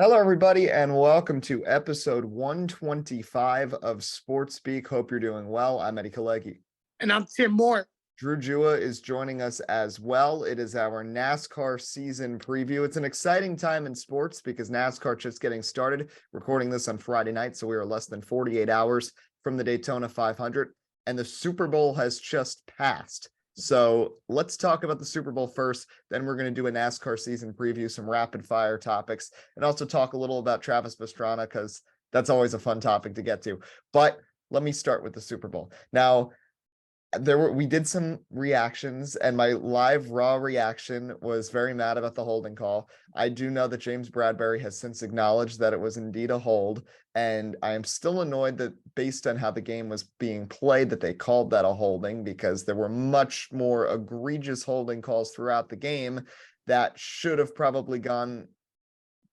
Hello, everybody, and welcome to episode 125 of Sports Speak. Hope you're doing well. I'm Eddie Kalegi. And I'm Tim Moore. Drew Jewah is joining us as well. It is our NASCAR season preview. It's an exciting time in sports because NASCAR just getting started. Recording this on Friday night, so we are less than 48 hours from the Daytona 500, and the Super Bowl has just passed. So let's talk about the Super Bowl first. Then we're going to do a NASCAR season preview, some rapid fire topics, and also talk a little about Travis Pastrana because that's always a fun topic to get to. But let me start with the Super Bowl. Now, we did some reactions, and my live raw reaction was very mad about the holding call. I do know that James Bradbury has since acknowledged that it was indeed a hold, and I am still annoyed that based on how the game was being played that they called that a holding, because there were much more egregious holding calls throughout the game that should have probably gone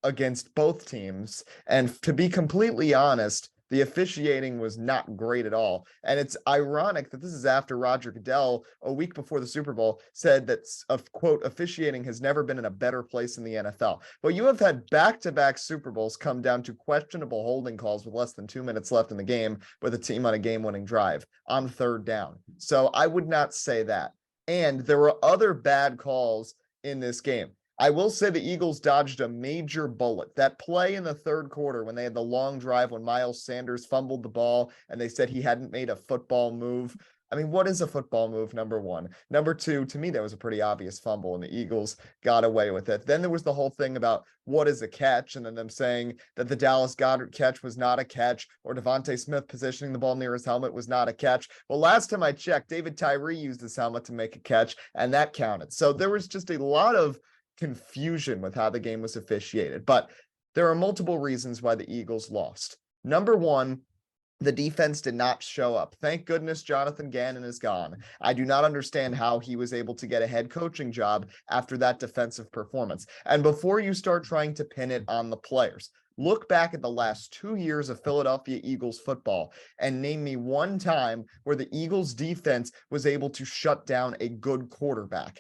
against both teams. And to be completely honest, the officiating was not great at all. And it's ironic that this is after Roger Goodell, a week before the Super Bowl, said that, quote, officiating has never been in a better place in the NFL. But you have had back-to-back Super Bowls come down to questionable holding calls with less than 2 minutes left in the game with a team on a game-winning drive on third down. So I would not say that. And there were other bad calls in this game. I will say the Eagles dodged a major bullet. That play in the third quarter when they had the long drive when Miles Sanders fumbled the ball and they said he hadn't made a football move. I mean, what is a football move, number one? Number two, to me, that was a pretty obvious fumble, and the Eagles got away with it. Then there was the whole thing about what is a catch, and then them saying that the Dallas Goedert catch was not a catch, or Devontae Smith positioning the ball near his helmet was not a catch. Well, last time I checked, David Tyree used his helmet to make a catch, and that counted. So there was just a lot of confusion with how the game was officiated. But there are multiple reasons why the Eagles lost. Number one, the defense did not show up. Thank goodness Jonathan Gannon is gone. I do not understand how he was able to get a head coaching job after that defensive performance. And before you start trying to pin it on the players, look back at the last 2 years of Philadelphia Eagles football and name me one time where the Eagles defense was able to shut down a good quarterback.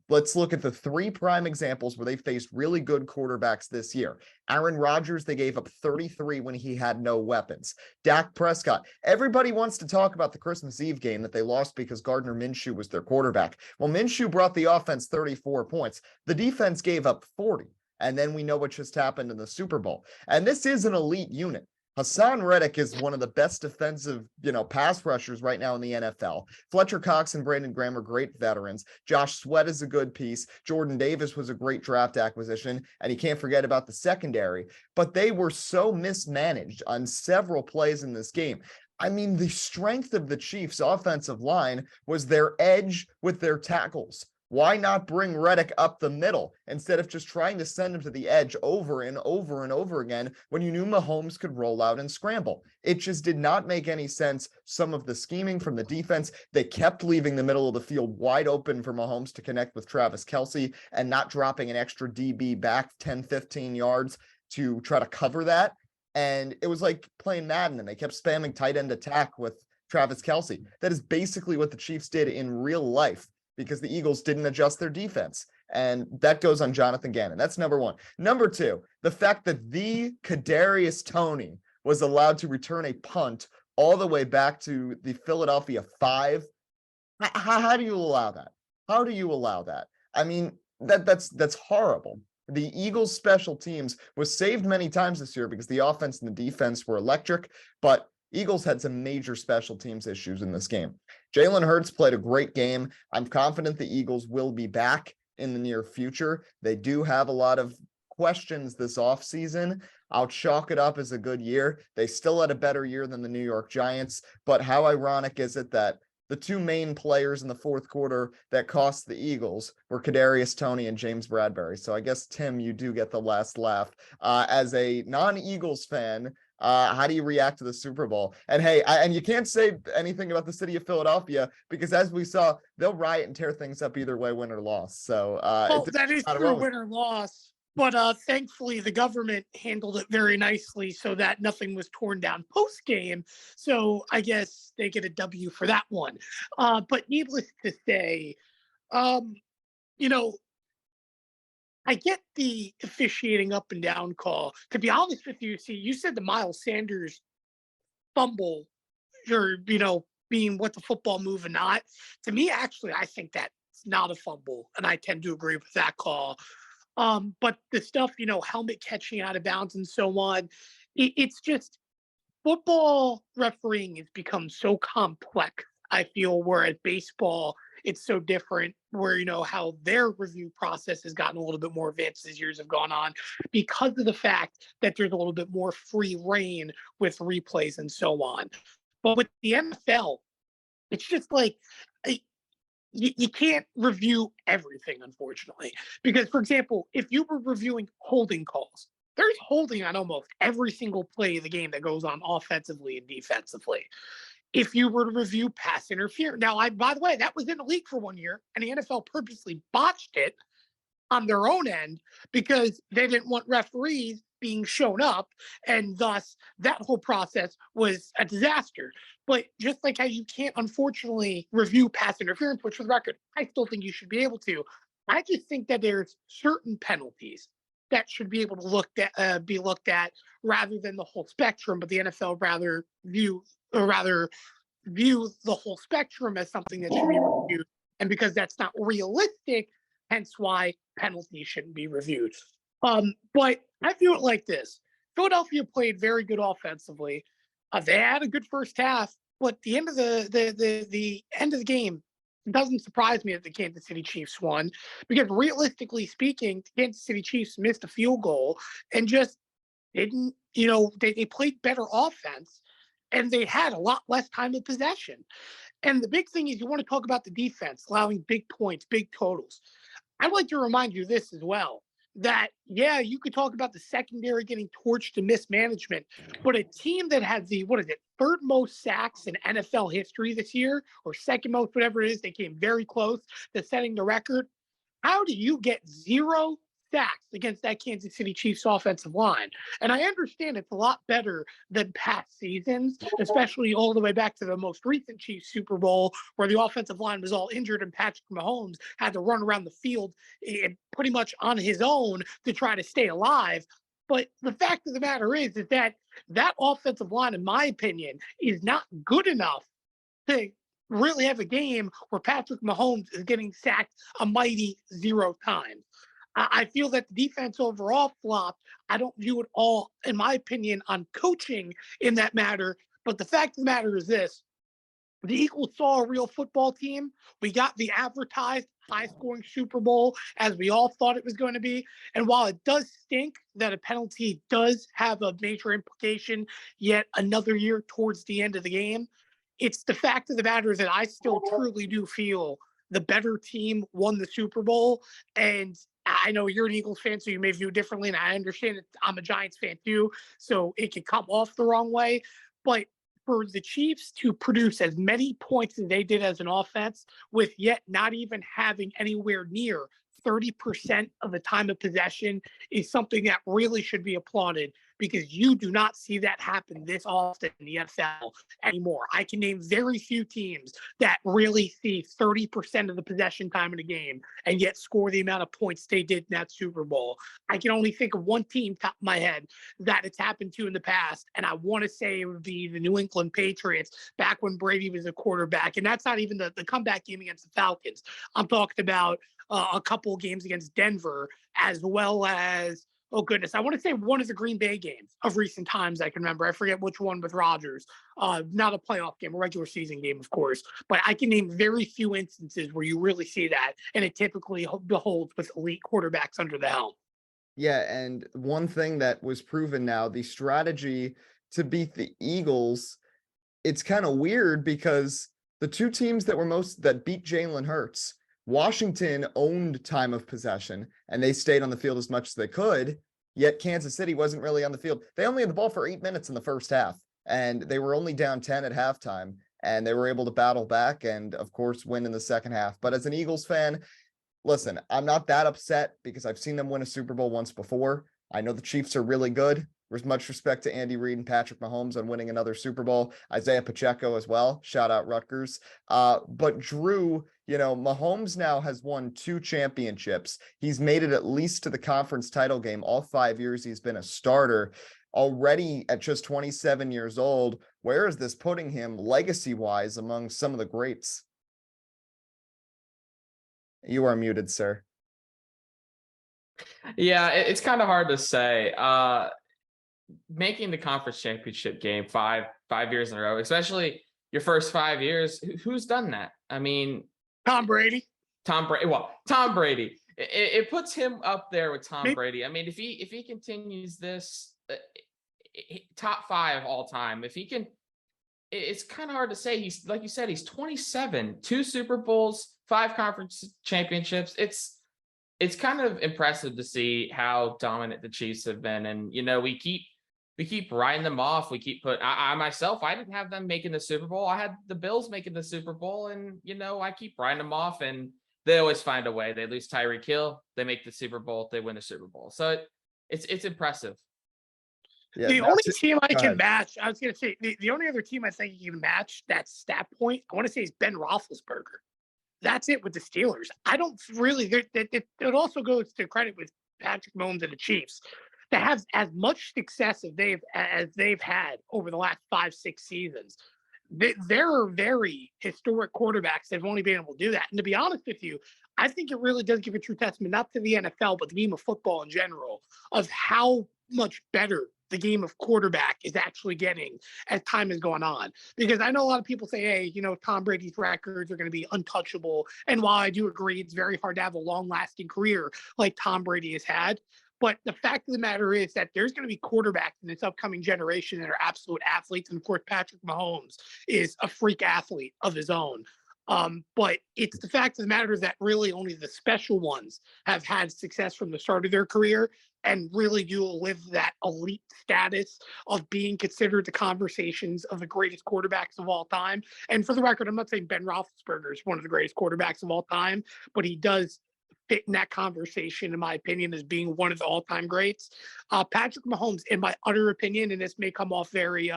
Let's look at the three prime examples where they faced really good quarterbacks this year. Aaron Rodgers, they gave up 33 when he had no weapons. Dak Prescott, everybody wants to talk about the Christmas Eve game that they lost because Gardner Minshew was their quarterback. Well, Minshew brought the offense 34 points. The defense gave up 40. And then we know what just happened in the Super Bowl. And this is an elite unit. Hassan Reddick is one of the best defensive, pass rushers right now in the NFL. Fletcher Cox and Brandon Graham are great veterans. Josh Sweat is a good piece. Jordan Davis was a great draft acquisition, and you can't forget about the secondary. But they were so mismanaged on several plays in this game. I mean, the strength of the Chiefs' offensive line was their edge with their tackles. Why not bring Reddick up the middle instead of just trying to send him to the edge over and over and over again when you knew Mahomes could roll out and scramble? It just did not make any sense. Some of the scheming from the defense, they kept leaving the middle of the field wide open for Mahomes to connect with Travis Kelce and not dropping an extra DB back 10, 15 yards to try to cover that. And it was like playing Madden, and they kept spamming tight end attack with Travis Kelce. That is basically what the Chiefs did in real life, because the Eagles didn't adjust their defense. And that goes on Jonathan Gannon. That's number one. Number two, the fact that the Kadarius Toney was allowed to return a punt all the way back to the Philadelphia 5. How do you allow that? How do you allow that? I mean, that's horrible. The Eagles special teams was saved many times this year because the offense and the defense were electric, but Eagles had some major special teams issues in this game. Jalen Hurts played a great game. I'm confident the Eagles will be back in the near future. They do have a lot of questions this offseason. I'll chalk it up as a good year. They still had a better year than the New York Giants, but how ironic is it that the two main players in the fourth quarter that cost the Eagles were Kadarius Toney and James Bradbury? So I guess, Tim, you do get the last laugh. As a non-Eagles fan, how do you react to the Super Bowl? And hey, and you can't say anything about the city of Philadelphia because, as we saw, they'll riot and tear things up either way, win or loss. So Well, that is true, win or loss. But thankfully, the government handled it very nicely so that nothing was torn down post game. So I guess they get a W for that one. But needless to say, you know, I get the officiating up and down call. To be honest with you, see, you said the Miles Sanders fumble, or being what the football move or not. To me, actually, I think that's not a fumble, and I tend to agree with that call. But the stuff, helmet catching out of bounds and so on, it's just football refereeing has become so complex. I feel whereas baseball, it's so different. Where how their review process has gotten a little bit more advanced as years have gone on, because of the fact that there's a little bit more free reign with replays and so on. But with the NFL, it's just like you can't review everything, unfortunately. Because, for example, if you were reviewing holding calls, there's holding on almost every single play of the game that goes on offensively and defensively. If you were to review pass interference, now, by the way, that was in the league for 1 year, and the NFL purposely botched it on their own end because they didn't want referees being shown up, and thus that whole process was a disaster. But just like how you can't, unfortunately, review pass interference, which for the record, I still think you should be able to. I just think that there's certain penalties that should be able to be looked at rather than the whole spectrum. But the NFL rather view the whole spectrum as something that should be reviewed, and because that's not realistic, hence why penalties shouldn't be reviewed. But I view it like this: Philadelphia played very good offensively. They had a good first half, but the end of the end of the game, it doesn't surprise me that the Kansas City Chiefs won, because realistically speaking, the Kansas City Chiefs missed a field goal and just didn't. They played better offense, and they had a lot less time of possession. And the big thing is, you want to talk about the defense allowing big points, big totals. I'd like to remind you this as well, that, yeah, you could talk about the secondary getting torched and mismanagement, but a team that has the, third most sacks in NFL history this year, or second most, whatever it is, they came very close to setting the record. How do you get 0 sacks against that Kansas City Chiefs offensive line? And I understand it's a lot better than past seasons, especially all the way back to the most recent Chiefs Super Bowl, where the offensive line was all injured and Patrick Mahomes had to run around the field pretty much on his own to try to stay alive. But the fact of the matter is that offensive line, in my opinion, is not good enough to really have a game where Patrick Mahomes is getting sacked a mighty 0 times. I feel that the defense overall flopped. I don't view it all, in my opinion, on coaching in that matter. But the fact of the matter is this: the Eagles saw a real football team. We got the advertised high-scoring Super Bowl as we all thought it was going to be. And while it does stink that a penalty does have a major implication yet another year towards the end of the game, it's the fact of the matter that I still truly do feel the better team won the Super Bowl. And I know you're an Eagles fan, so you may view it differently, and I understand that I'm a Giants fan too, so it could come off the wrong way. But for the Chiefs to produce as many points as they did as an offense, with yet not even having anywhere near 30% of the time of possession, is something that really should be applauded, because you do not see that happen this often in the NFL anymore. I can name very few teams that really see 30% of the possession time in a game and yet score the amount of points they did in that Super Bowl. I can only think of one team top of my head that it's happened to in the past, and I want to say it would be the New England Patriots back when Brady was a quarterback. And that's not even the comeback game against the Falcons. I'm talking about a couple of games against Denver, as well as, oh goodness, I want to say one of the Green Bay games of recent times I can remember. I forget which one with Rodgers. Not a playoff game, a regular season game, of course. But I can name very few instances where you really see that, and it typically beholds with elite quarterbacks under the helm. Yeah, and one thing that was proven now, the strategy to beat the Eagles, it's kind of weird because the two teams that beat Jalen Hurts, Washington owned time of possession and they stayed on the field as much as they could, yet Kansas City wasn't really on the field. They only had the ball for 8 minutes in the first half, and they were only down 10 at halftime, and they were able to battle back and, of course, win in the second half. But as an Eagles fan, listen, I'm not that upset because I've seen them win a Super Bowl once before. I know the Chiefs are really good. Much respect to Andy Reid and Patrick Mahomes on winning another Super Bowl. Isaiah Pacheco as well. Shout out Rutgers. But Drew, Mahomes now has won 2 championships. He's made it at least to the conference title game all 5 years he's been a starter. Already at just 27 years old, where is this putting him legacy-wise among some of the greats? You are muted, sir. Yeah, it's kind of hard to say. Making the conference championship game five years in a row, especially your first 5 years, who's done that? I mean, Tom Brady. Well, Tom Brady. It puts him up there with Tom Brady. I mean, if he continues this, top 5 all time. If he can, it's kind of hard to say. He's, like you said, he's 27, 2 Super Bowls, 5 conference championships. It's kind of impressive to see how dominant the Chiefs have been. And, we keep writing them off. We keep I myself, I didn't have them making the Super Bowl. I had the Bills making the Super Bowl, and, I keep writing them off, and they always find a way. They lose Tyreek Hill, they make the Super Bowl, they win the Super Bowl. So it's impressive. Yeah, the only team I can match, I was going to say, the only other team I think you can match that stat point, I want to say, is Ben Roethlisberger. That's it with the Steelers. I don't really, it also goes to credit with Patrick Mahomes and the Chiefs to have as much success as they've had over the last 5-6 seasons. There are very historic quarterbacks that have only been able to do that. And to be honest with you, I think it really does give a true testament, not to the NFL, but the game of football in general, of how much better the game of quarterback is actually getting as time is going on. Because I know a lot of people say, hey, Tom Brady's records are going to be untouchable. And while I do agree, it's very hard to have a long-lasting career like Tom Brady has had. But the fact of the matter is that there's going to be quarterbacks in this upcoming generation that are absolute athletes. And of course, Patrick Mahomes is a freak athlete of his own. But it's the fact of the matter that really only the special ones have had success from the start of their career and really do live that elite status of being considered the conversations of the greatest quarterbacks of all time. And for the record, I'm not saying Ben Roethlisberger is one of the greatest quarterbacks of all time, but he does fit in that conversation, in my opinion, as being one of the all-time greats. Patrick Mahomes, in my utter opinion, and this may come off very,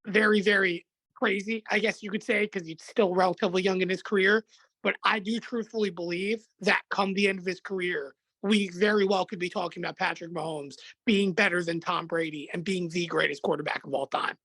very, very crazy, I guess you could say, because he's still relatively young in his career. But I do truthfully believe that come the end of his career, we very well could be talking about Patrick Mahomes being better than Tom Brady and being the greatest quarterback of all time.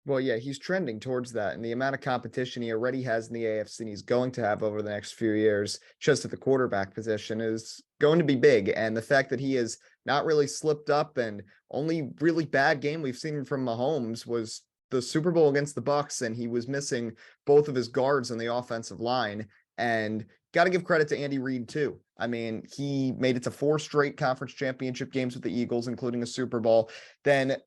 Well, yeah, he's trending towards that. And the amount of competition he already has in the AFC and he's going to have over the next few years, just at the quarterback position, is going to be big. And the fact that he has not really slipped up, and only really bad game we've seen from Mahomes was the Super Bowl against the Bucs, and he was missing both of his guards on the offensive line. And got to give credit to Andy Reid too. I mean, he made it to 4 straight conference championship games with the Eagles, including a Super Bowl. Then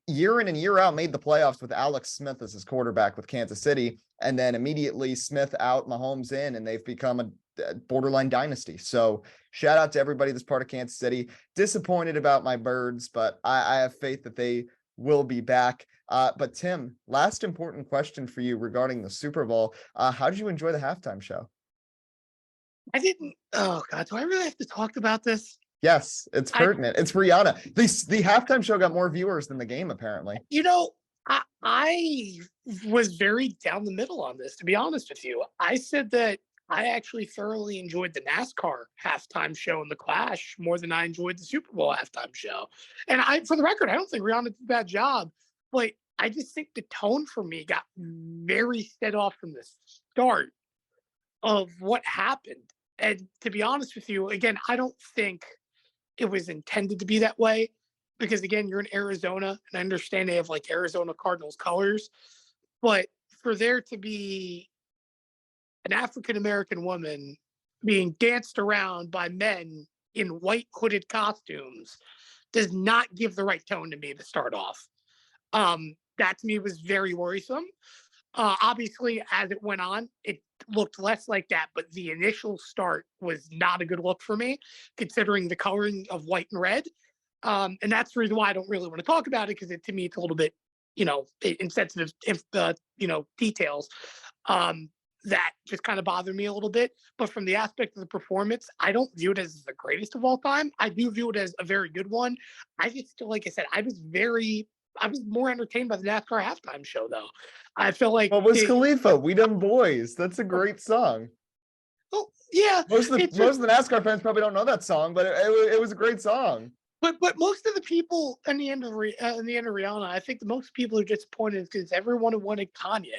year in and year out made the playoffs with Alex Smith as his quarterback with Kansas City. And then immediately Smith out, Mahomes in, and they've become a borderline dynasty. So shout out to everybody that's part of Kansas City. Disappointed about my Birds, but I have faith that they will be back. But Tim, last important question for you regarding the Super Bowl. How did you enjoy the halftime show? I didn't. Oh God, do I really have to talk about this? Yes, it's pertinent. It's Rihanna. The halftime show got more viewers than the game, apparently. I was very down the middle on this, to be honest with you. I said that I actually thoroughly enjoyed the NASCAR halftime show and the Clash more than I enjoyed the Super Bowl halftime show. And for the record, I don't think Rihanna did a bad job, but I just think the tone for me got very set off from the start of what happened. And to be honest with you, again, I don't think it was intended to be that way, because again, you're in Arizona, and I understand they have like Arizona Cardinals colors, but for there to be an African-American woman being danced around by men in white hooded costumes does not give the right tone to me to start off. That to me was very worrisome. Obviously, as it went on, it looked less like that, but the initial start was not a good look for me, considering the coloring of white and red. And that's the reason why I don't really want to talk about it, because to me, it's a little bit, insensitive, details. that just kind of bothered me a little bit. But from the aspect of the performance, I don't view it as the greatest of all time. I do view it as a very good one. I just still, like I said, I was more entertained by the NASCAR halftime show, though. I feel like What was Khalifa? We Done Boys. That's a great song. Oh, yeah. Most of the NASCAR fans probably don't know that song, but it was a great song. But most of the people in the end of Rihanna, I think the most people are disappointed because everyone wanted Kanye.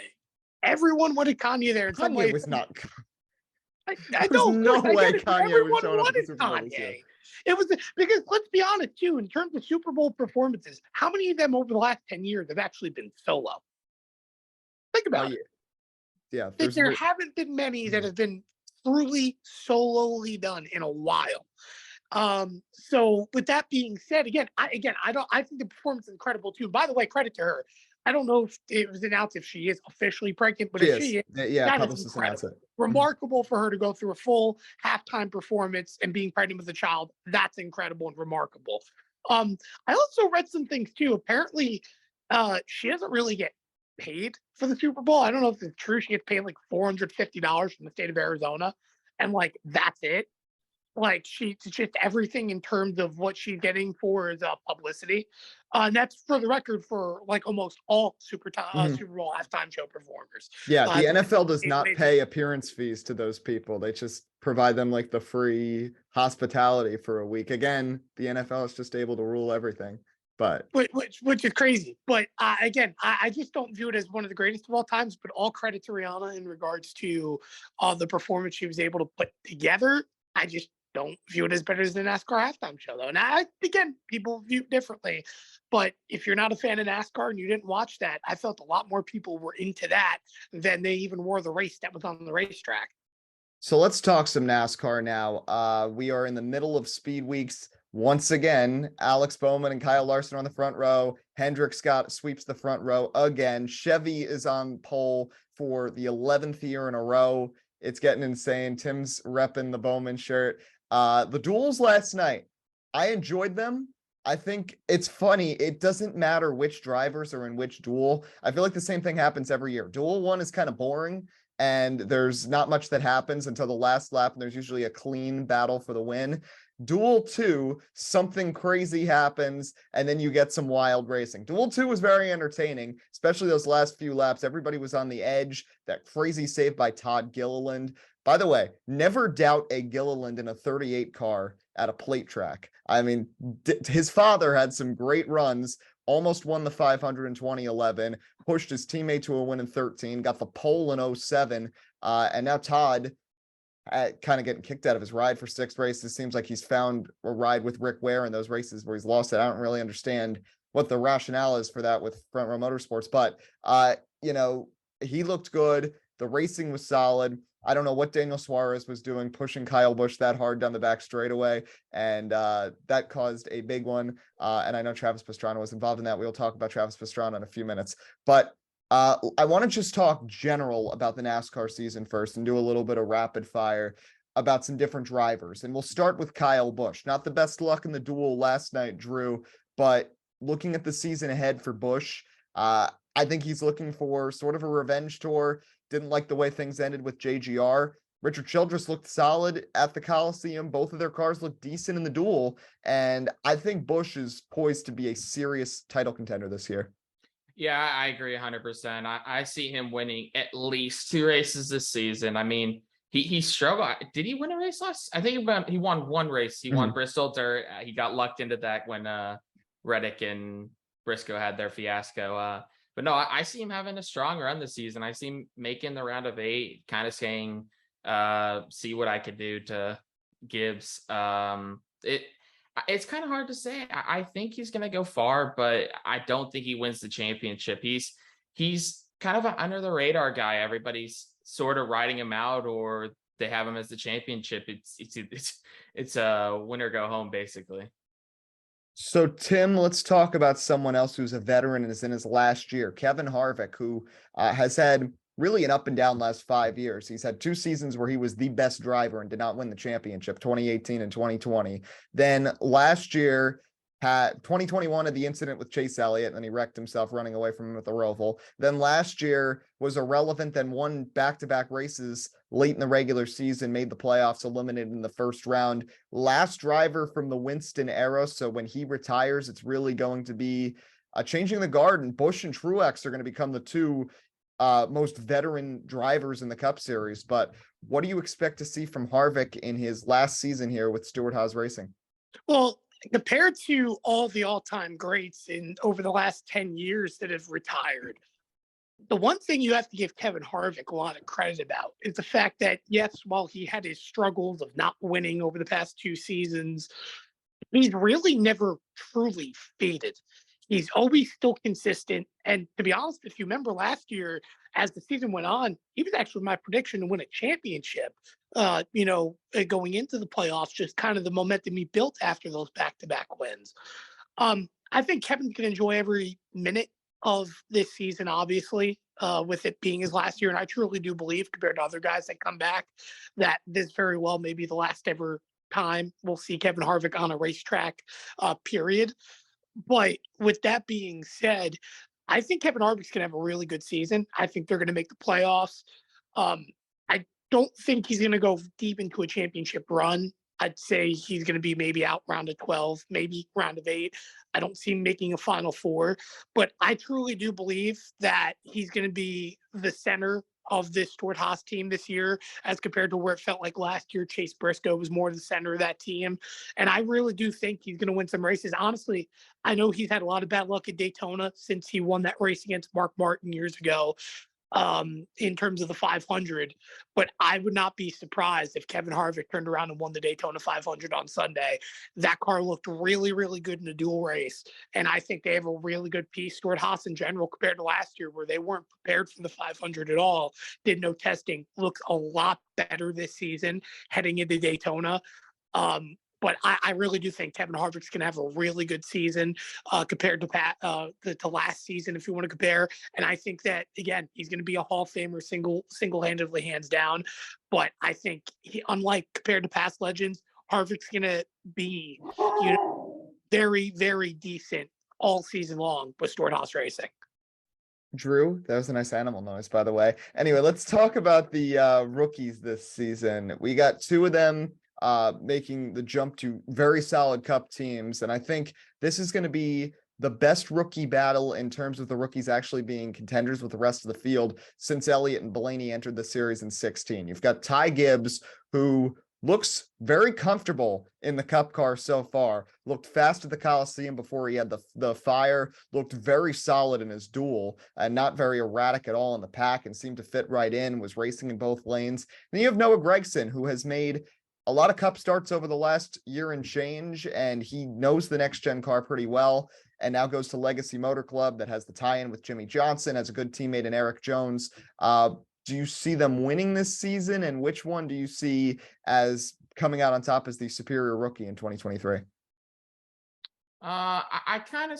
Everyone wanted Kanye there in some way. Kanye was not. I There's know. no way it, Kanye was showing up at the wanted Super Bowl this year. Kanye. It was because let's be honest too, in terms of Super Bowl performances, how many of them over the last 10 years have actually been solo? Think about it. Yeah, there haven't been many that have been truly solely done in a while. So with that being said, I think the performance is incredible too. By the way, credit to her. I don't know if it was announced if she is officially pregnant, but if she is, that is incredible. Remarkable for her to go through a full halftime performance and being pregnant with a child. That's incredible and remarkable. I also read some things too. Apparently, she doesn't really get paid for the Super Bowl. I don't know if it's true. She gets paid like $450 from the state of Arizona, and like that's it. Like she's just everything in terms of what she's getting for is publicity. And that's for the record for like almost all Super Bowl halftime show performers. Yeah, the NFL does not pay appearance fees to those people. They just provide them like the free hospitality for a week. Again, the NFL is just able to rule everything. But which is crazy. But again, I just don't view it as one of the greatest of all times. But all credit to Rihanna in regards to the performance she was able to put together. I just don't view it as better as the NASCAR halftime show, though. Now, again, people view it differently. But if you're not a fan of NASCAR and you didn't watch that, I felt a lot more people were into that than they even were the race that was on the racetrack. So let's talk some NASCAR now. We are in the middle of speed weeks. Once again, Alex Bowman and Kyle Larson on the front row. Hendrick Scott sweeps the front row again. Chevy is on pole for the 11th year in a row. It's getting insane. Tim's repping the Bowman shirt. The duels last night, I enjoyed them. I think it's funny. It doesn't matter which drivers are in which duel. I feel like the same thing happens every year. Duel 1 is kind of boring, and there's not much that happens until the last lap, and there's usually a clean battle for the win. Duel 2, something crazy happens, and then you get some wild racing. Duel 2 was very entertaining, especially those last few laps. Everybody was on the edge. That crazy save by Todd Gilliland. By the way, never doubt a Gilliland in a 38 car at a plate track. I mean, his father had some great runs, almost won the 500 in 2011, pushed his teammate to a win in 13, got the pole in 07, and now Todd kind of getting kicked out of his ride for 6 races. Seems like he's found a ride with Rick Ware in those races where he's lost it. I don't really understand what the rationale is for that with Front Row Motorsports, but he looked good. The racing was solid. I don't know what Daniel Suarez was doing, pushing Kyle Busch that hard down the back straightaway, and that caused a big one. And I know Travis Pastrana was involved in that. We'll talk about Travis Pastrana in a few minutes, but I want to just talk general about the NASCAR season first and do a little bit of rapid fire about some different drivers. And we'll start with Kyle Busch. Not the best luck in the duel last night, Drew, but looking at the season ahead for Busch, I think he's looking for sort of a revenge tour. Didn't like the way things ended with JGR. Richard Childress looked solid at the Coliseum. Both of their cars looked decent in the duel. And I think Busch is poised to be a serious title contender this year. Yeah, I agree 100%. I see him winning at least 2 races this season. I mean, he struggled. Did he win a race last? I think he won 1 race. He won Bristol Dirt. He got lucked into that when Reddick and Briscoe had their fiasco. But no, I see him having a strong run this season. I see him making the round of 8, kind of saying, see what I could do to Gibbs. It's kind of hard to say. I think he's going to go far, but I don't think he wins the championship. He's kind of an under the radar guy. Everybody's sort of riding him out, or they have him as the championship. It's a winner go home, basically. So, Tim, let's talk about someone else who's a veteran and is in his last year, Kevin Harvick, who has had really an up and down last 5 years. He's had 2 seasons where he was the best driver and did not win the championship, 2018 and 2020. Then last year, had 2021 had the incident with Chase Elliott, and then he wrecked himself running away from him with the Roval. Then last year was irrelevant, then won back-to-back races late in the regular season, made the playoffs, eliminated in the first round. Last driver from the Winston era, so when he retires, it's really going to be changing the guard, and Busch and Truex are going to become the two most veteran drivers in the Cup Series. But what do you expect to see from Harvick in his last season here with Stewart-Haas Racing? Well, compared to all the all-time greats in over the last 10 years that have retired, the one thing you have to give Kevin Harvick a lot of credit about is the fact that, yes, while he had his struggles of not winning over the past 2 seasons, he's really never truly faded. He's always still consistent. And to be honest, if you remember last year, as the season went on, he was actually my prediction to win a championship, going into the playoffs, just kind of the momentum he built after those back-to-back wins. I think Kevin's going to enjoy every minute of this season, obviously, with it being his last year. And I truly do believe, compared to other guys that come back, that this very well may be the last ever time we'll see Kevin Harvick on a racetrack, period. But with that being said, I think Kevin Harvick's going to have a really good season. I think they're going to make the playoffs. I don't think he's going to go deep into a championship run. I'd say he's going to be maybe out round of 12, maybe round of 8. I don't see him making a Final Four. But I truly do believe that he's going to be the center of this Stewart-Haas team this year, as compared to where it felt like last year. Chase Briscoe was more the center of that team. And I really do think he's going to win some races. Honestly, I know he's had a lot of bad luck at Daytona since he won that race against Mark Martin years ago, in terms of the 500. But I would not be surprised if Kevin Harvick turned around and won the Daytona 500 on Sunday. That car looked really, really good in a dual race. And I think they have a really good piece. Stewart-Haas in general, compared to last year, where they weren't prepared for the 500 at all, did no testing, looks a lot better this season heading into Daytona. But I really do think Kevin Harvick's going to have a really good season, compared to last season, if you want to compare. And I think that, again, he's going to be a Hall of Famer single-handedly, hands down. But I think, unlike compared to past legends, Harvick's going to be, very, very decent all season long with Stewart-Haas Racing. Drew, that was a nice animal noise, by the way. Anyway, let's talk about the rookies this season. We got 2 of them making the jump to very solid Cup teams. And I think this is going to be the best rookie battle in terms of the rookies actually being contenders with the rest of the field since Elliott and Blaney entered the series in 16. You've got Ty Gibbs, who looks very comfortable in the Cup car so far, looked fast at the Coliseum before he had the fire, looked very solid in his duel and not very erratic at all in the pack, and seemed to fit right in, was racing in both lanes. Then you have Noah Gragson, who has made a lot of Cup starts over the last year and change, and he knows the next gen car pretty well, and now goes to Legacy Motor Club that has the tie-in with Jimmy Johnson, has a good teammate in Eric Jones. Do you see them winning this season, and which one do you see as coming out on top as the superior rookie in 2023? I kind of,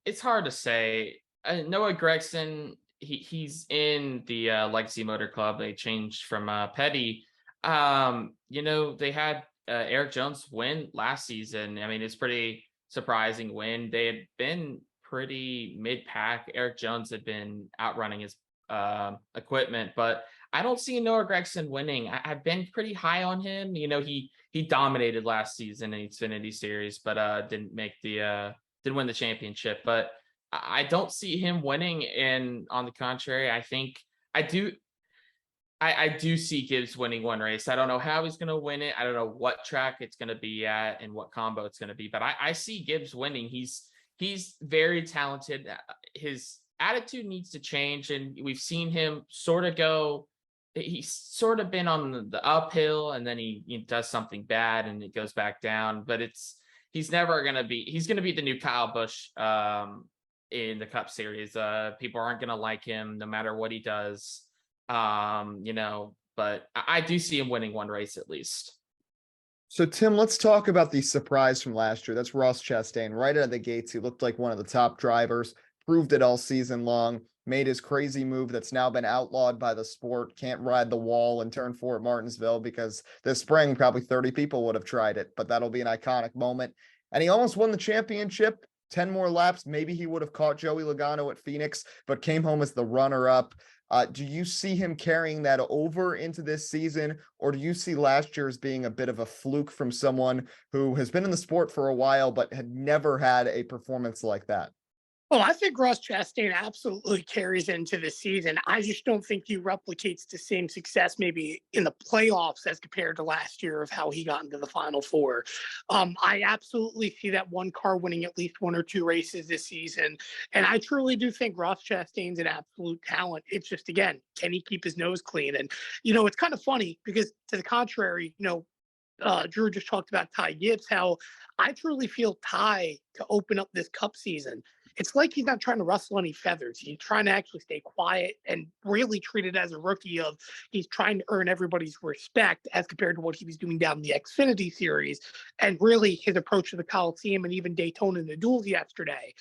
it's hard to say. Noah Gragson, he's in the Legacy Motor Club. They changed from Petty. They had Eric Jones win last season. I mean, it's pretty surprising win. They had been pretty mid-pack. Eric Jones had been outrunning his equipment, but I don't see Noah Gragson winning. I've been pretty high on him. He dominated last season in the Xfinity Series, but didn't win the championship. But I don't see him winning. And on the contrary, I think I do see Gibbs winning one race. I don't know how he's going to win it. I don't know what track it's going to be at and what combo it's going to be, but I see Gibbs winning. He's very talented. His attitude needs to change, and we've seen him sort of go. He's sort of been on the uphill, and then he does something bad and it goes back down. But he's going to be the new Kyle Busch in the Cup Series. People aren't going to like him no matter what he does. But I do see him winning one race at least. So Tim, let's talk about the surprise from last year. That's Ross Chastain. Right out of the gates, he looked like one of the top drivers, proved it all season long, made his crazy move that's now been outlawed by the sport. Can't ride the wall in turn 4 at Martinsville because this spring probably 30 people would have tried it, but that'll be an iconic moment. and he almost won the championship. 10 more laps, maybe he would have caught Joey Logano at Phoenix, but came home as the runner-up. Do you see him carrying that over into this season, or do you see last year as being a bit of a fluke from someone who has been in the sport for a while but had never had a performance like that? Well, I think Ross Chastain absolutely carries into the season. I just don't think he replicates the same success maybe in the playoffs as compared to last year of how he got into the Final Four. I absolutely see that one car winning at least one or two races this season. And I truly do think Ross Chastain's an absolute talent. It's just, again, can he keep his nose clean? And, it's kind of funny because to the contrary, Drew just talked about Ty Gibbs, how I truly feel Ty to open up this cup season. It's like he's not trying to rustle any feathers. He's trying to actually stay quiet and really treat it as a rookie of he's trying to earn everybody's respect as compared to what he was doing down in the Xfinity series. And really his approach to the Coliseum and even Daytona in the duels yesterday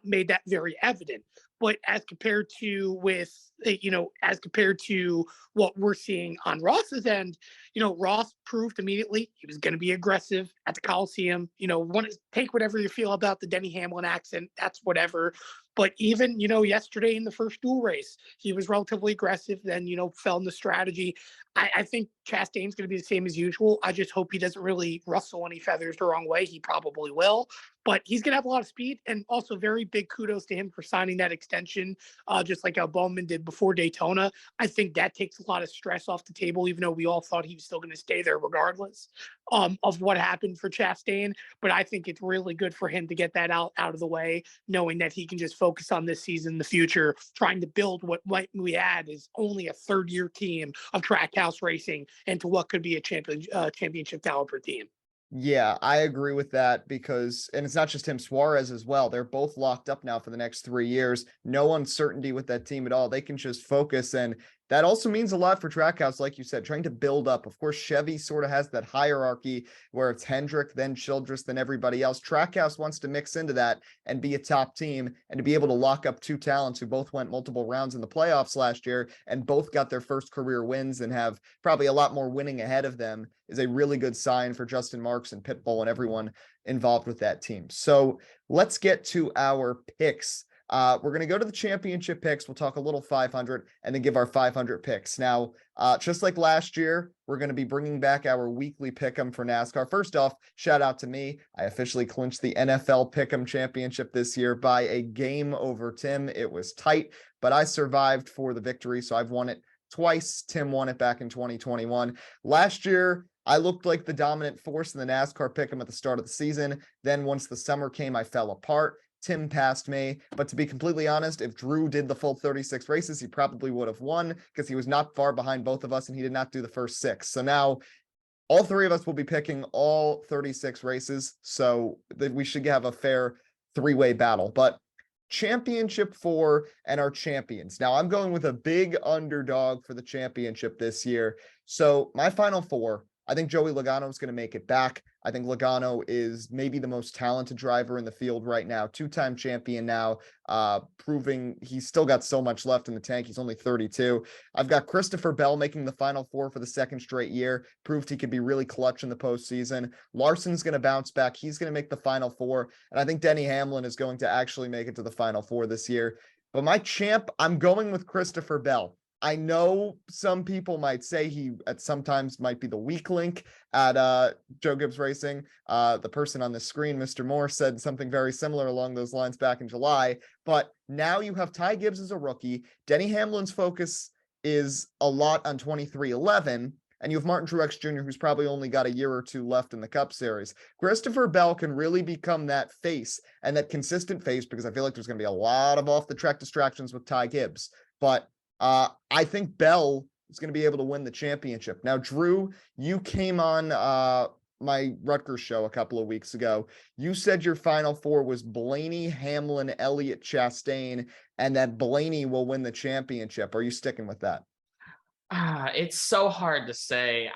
made that very evident. But as compared to what we're seeing on Ross's end, Ross proved immediately he was going to be aggressive at the Coliseum. Want to take whatever you feel about the Denny Hamlin accent, that's whatever. But even, yesterday in the first duel race, he was relatively aggressive, then, fell in the strategy. I think Chastain's going to be the same as usual. I just hope he doesn't really rustle any feathers the wrong way. He probably will, but he's going to have a lot of speed, and also very big kudos to him for signing that extension, just like how Bowman did before Daytona. I think that takes a lot of stress off the table, even though we all thought he was still going to stay there regardless of what happened for Chastain. But I think it's really good for him to get that out of the way, knowing that he can just focus on this season, the future, trying to build what we add is only a third-year team of Trackhouse Racing into what could be a championship caliber team. Yeah, I agree with that because, and it's not just him, Suarez as well. They're both locked up now for the next 3 years. No uncertainty with that team at all. They can just focus. And that also means a lot for Trackhouse, like you said, trying to build up. Of course, Chevy sort of has that hierarchy where it's Hendrick, then Childress, then everybody else. Trackhouse wants to mix into that and be a top team, and to be able to lock up two talents who both went multiple rounds in the playoffs last year and both got their first career wins and have probably a lot more winning ahead of them is a really good sign for Justin Marks and Pitbull and everyone involved with that team. So let's get to our picks. We're going to go to the championship picks. We'll talk a little 500 and then give our 500 picks. Now, just like last year, we're going to be bringing back our weekly pick'em for NASCAR. First off, shout out to me. I officially clinched the NFL pick'em championship this year by a game over Tim. It was tight, but I survived for the victory. So I've won it twice. Tim won it back in 2021. Last year, I looked like the dominant force in the NASCAR pick'em at the start of the season. Then once the summer came, I fell apart. Tim passed me, but to be completely honest, if Drew did the full 36 races, he probably would have won because he was not far behind both of us and he did not do the first 6. So now all three of us will be picking all 36 races. So we should have a fair three-way battle, but championship 4 and our champions. Now I'm going with a big underdog for the championship this year. So my final 4, I think Joey Logano is going to make it back. I think Logano is maybe the most talented driver in the field right now, 2-time champion now, proving he's still got so much left in the tank. He's only 32. I've got Christopher Bell making the final 4 for the second straight year, proved he could be really clutch in the postseason. Larson's going to bounce back. He's going to make the final 4. And I think Denny Hamlin is going to actually make it to the final 4 this year. But my champ, I'm going with Christopher Bell. I know some people might say he at sometimes might be the weak link at Joe Gibbs Racing. The person on the screen, Mr. Moore, said something very similar along those lines back in July. But now you have Ty Gibbs as a rookie. Denny Hamlin's focus is a lot on 2311. And you have Martin Truex Jr., who's probably only got a year or two left in the Cup Series. Christopher Bell can really become that face and that consistent face, because I feel like there's going to be a lot of off-the-track distractions with Ty Gibbs. But I think Bell is going to be able to win the championship. Now, Drew, you came on my Rutgers show a couple of weeks ago. You said your final 4 was Blaney, Hamlin, Elliott, Chastain, and that Blaney will win the championship. Are you sticking with that? It's so hard to say.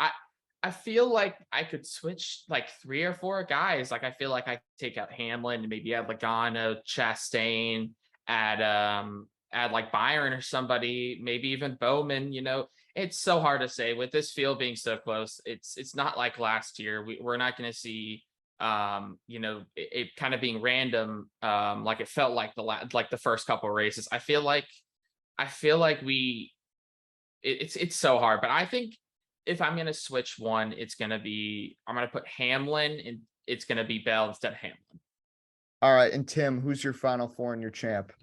I feel like I could switch like 3 or 4 guys. Like I feel like I could take out Hamlin and maybe add Logano, Chastain, add like Byron or somebody, maybe even Bowman. It's so hard to say with this field being so close. It's not like last year. We're not going to see it kind of being random, like it felt like the first couple of races. I feel like it's so hard, but I think if I'm going to switch one, I'm going to put Hamlin, and it's going to be Bell instead of Hamlin. All right. And Tim, who's your final four and your champ?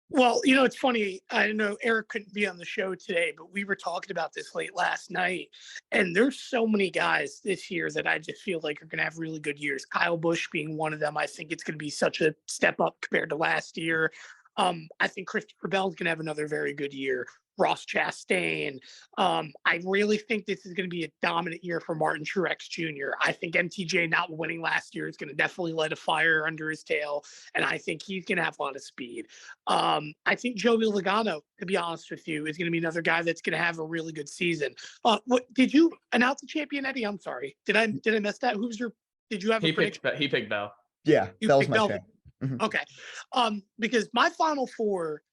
Well, it's funny. I know Eric couldn't be on the show today, but we were talking about this late last night. And there's so many guys this year that I just feel like are going to have really good years. Kyle Busch being one of them. I think it's going to be such a step up compared to last year. I think Christopher Bell's going to have another very good year. Ross Chastain. I really think this is going to be a dominant year for Martin Truex Jr. I think MTJ not winning last year is going to definitely light a fire under his tail, and I think he's going to have a lot of speed. I think Joey Logano, to be honest with you, is going to be another guy that's going to have a really good season. What did you announce the champion, Eddie? I'm sorry. Did I miss that? Did you have a prediction? He picked Bell. Yeah, Bell's my champ. Mm-hmm. Okay. Because my final four,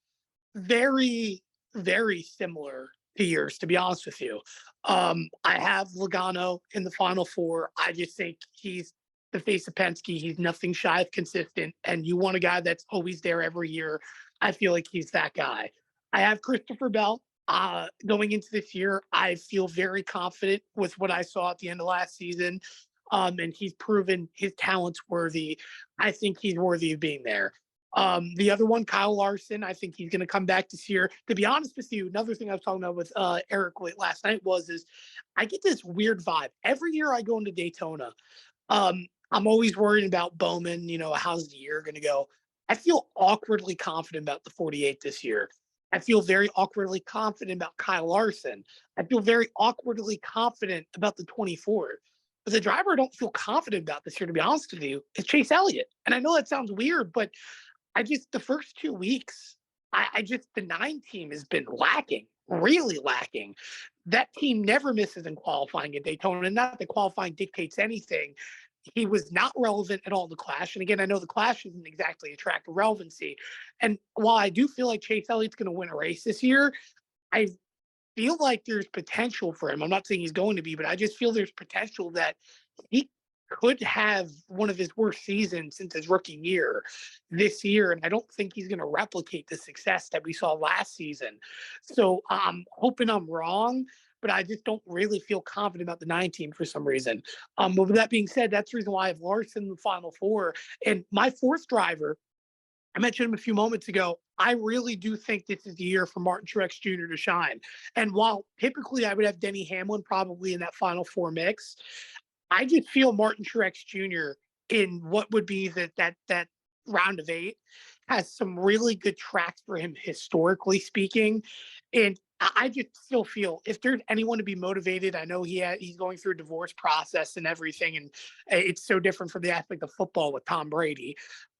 very, very similar to yours, to be honest with you. I have Logano in the final four. I just think he's the face of Penske. He's nothing shy of consistent. And you want a guy that's always there every year. I feel like he's that guy. I have Christopher Bell. Going into this year, I feel very confident with what I saw at the end of last season. And he's proven his talent's worthy. I think he's worthy of being there. The other one, Kyle Larson, I think he's going to come back this year. To be honest with you, another thing I was talking about with Eric late last night is I get this weird vibe. Every year I go into Daytona, I'm always worried about Bowman, how's the year going to go? I feel awkwardly confident about the 48 this year. I feel very awkwardly confident about Kyle Larson. I feel very awkwardly confident about the 24. But the driver I don't feel confident about this year, to be honest with you, is Chase Elliott. And I know that sounds weird, but the first 2 weeks, the 9 team has been lacking, really lacking. That team never misses in qualifying at Daytona. Not that qualifying dictates anything. He was not relevant at all in the Clash. And again, I know the Clash isn't exactly a track of relevancy. And while I do feel like Chase Elliott's going to win a race this year, I feel like there's potential for him. I'm not saying he's going to be, but I just feel there's potential that he could have one of his worst seasons since his rookie year this year. And I don't think he's going to replicate the success that we saw last season. So I'm hoping I'm wrong, but I just don't really feel confident about the 9 team for some reason. But with that being said, that's the reason why I have Larson in the final four. And my fourth driver, I mentioned him a few moments ago. I really do think this is the year for Martin Truex Jr. to shine. And while typically I would have Denny Hamlin probably in that final four mix, I just feel Martin Truex Jr. in what would be that round of 8 has some really good tracks for him historically speaking. And I just still feel if there's anyone to be motivated, I know he's going through a divorce process and everything, and it's so different from the aspect of football with Tom Brady.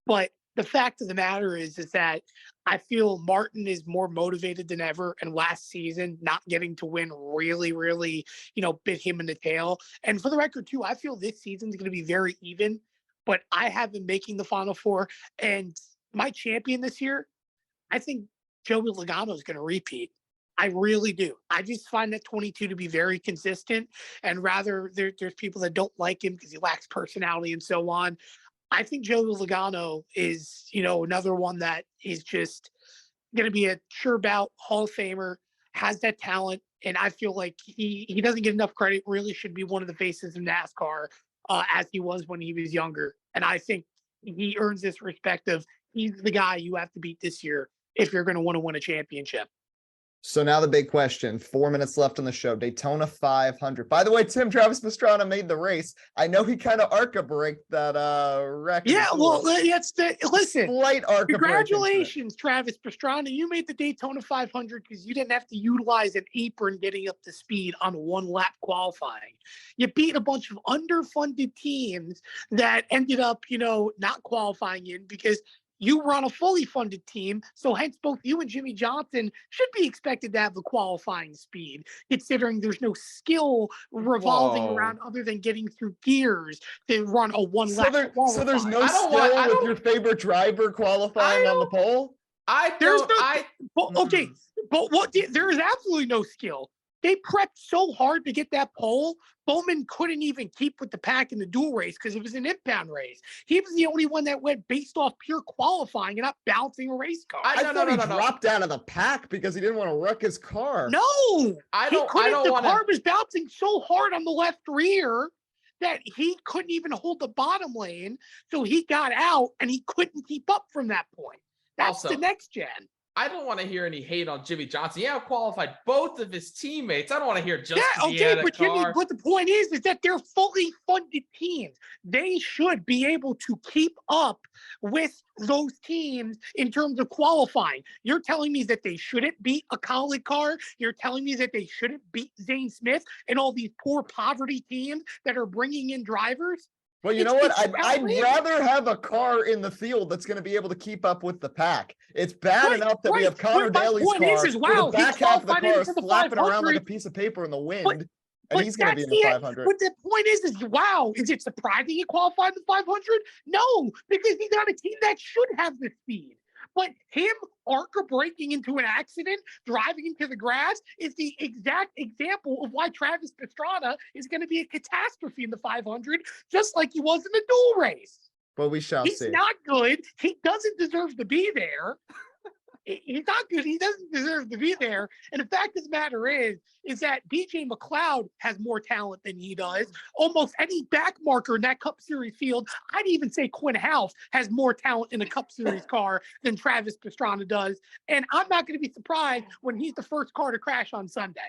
But the fact of the matter is that I feel Martin is more motivated than ever. And last season, not getting to win really, really, bit him in the tail. And for the record, too, I feel this season's going to be very even. But I have been making the final four. And my champion this year, I think Joey Logano is going to repeat. I really do. I just find that 22 to be very consistent. And rather, there's people that don't like him because he lacks personality and so on. I think Joey Logano is, another one that is just going to be a sure bout Hall of Famer, has that talent. And I feel like he doesn't get enough credit, really should be one of the faces of NASCAR as he was when he was younger. And I think he earns this respect of he's the guy you have to beat this year if you're going to want to win a championship. So now the big question, 4 minutes left on the show, Daytona 500. By the way, Tim, Travis Pastrana made the race. I know he kind of ARCA braked that wreck. Yeah, well, listen, slight ARCA congratulations, Travis Pastrana. You made the Daytona 500 because you didn't have to utilize an apron getting up to speed on 1 lap qualifying. You beat a bunch of underfunded teams that ended up, not qualifying in because you were on a fully funded team, so hence both you and Jimmy Johnson should be expected to have the qualifying speed, considering there's no skill revolving around other than getting through gears to run a 1 lap qualifying. So there's no skill with your favorite driver qualifying on the pole? There is absolutely no skill. They prepped so hard to get that pole. Bowman couldn't even keep with the pack in the dual race because it was an impound race. He was the only one that went based off pure qualifying and not bouncing a race car. I thought he dropped out of the pack because he didn't want to wreck his car. No, the car was bouncing so hard on the left rear that he couldn't even hold the bottom lane. So he got out and he couldn't keep up from that point. That's also the next gen. I don't want to hear any hate on Jimmy Johnson. He outqualified both of his teammates. I don't want to hear just but the point is that they're fully funded teams. They should be able to keep up with those teams in terms of qualifying. You're telling me that they shouldn't beat a Kalegi car? You're telling me that they shouldn't beat Zane Smith and all these poor poverty teams that are bringing in drivers? Well, you know what? I'd rather have a car in the field that's going to be able to keep up with the pack. It's bad enough that we have Connor Daly's car the back half of the car is flapping around like a piece of paper in the wind, and he's going to be in the 500. But the point is it surprising he qualified in the 500? No, because he's on a team that should have the speed. But him ARCA breaking into an accident, driving into the grass, is the exact example of why Travis Pastrana is going to be a catastrophe in the 500, just like he was in the dual race. Well, we shall see. He's not good. He doesn't deserve to be there. He's not good. He doesn't deserve to be there. And the fact of the matter is that BJ McLeod has more talent than he does. Almost any back marker in that Cup Series field, I'd even say Quinn House has more talent in a Cup Series car than Travis Pastrana does. And I'm not going to be surprised when he's the first car to crash on Sunday.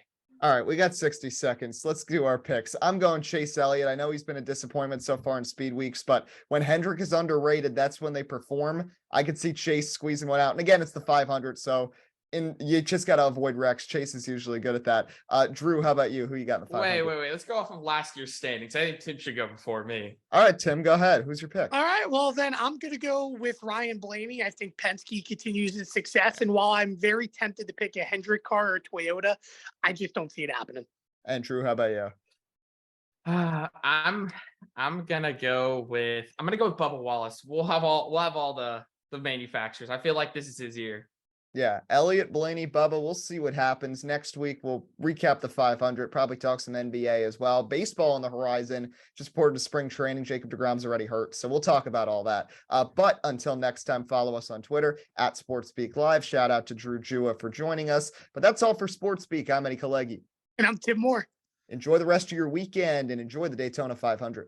All right, we got 60 seconds. Let's do our picks. I'm going Chase Elliott. I know he's been a disappointment so far in speed weeks, but when Hendrick is underrated, that's when they perform. I could see Chase squeezing one out. And again, it's the 500, so you just got to avoid wrecks. Chase is usually good at that. Drew, how about you? Who you got in the 500? Wait. Let's go off of last year's standings. I think Tim should go before me. All right, Tim, go ahead. Who's your pick? All right, well, then I'm going to go with Ryan Blaney. I think Penske continues his success. And while I'm very tempted to pick a Hendrick car or a Toyota, I just don't see it happening. And Drew, how about you? I'm gonna go with Bubba Wallace. We'll have all the manufacturers. I feel like this is his year. Yeah, Elliott, Blaney, Bubba. We'll see what happens next week. We'll recap the 500, probably talk some NBA as well. Baseball on the horizon, just poured to spring training. Jacob deGrom's already hurt, so we'll talk about all that. But until next time, follow us on Twitter at SportsSpeak Live. Shout out to Drew Jewah for joining us. But that's all for SportsSpeak. I'm Kalegi. And I'm Tim Moore. Enjoy the rest of your weekend and enjoy the Daytona 500.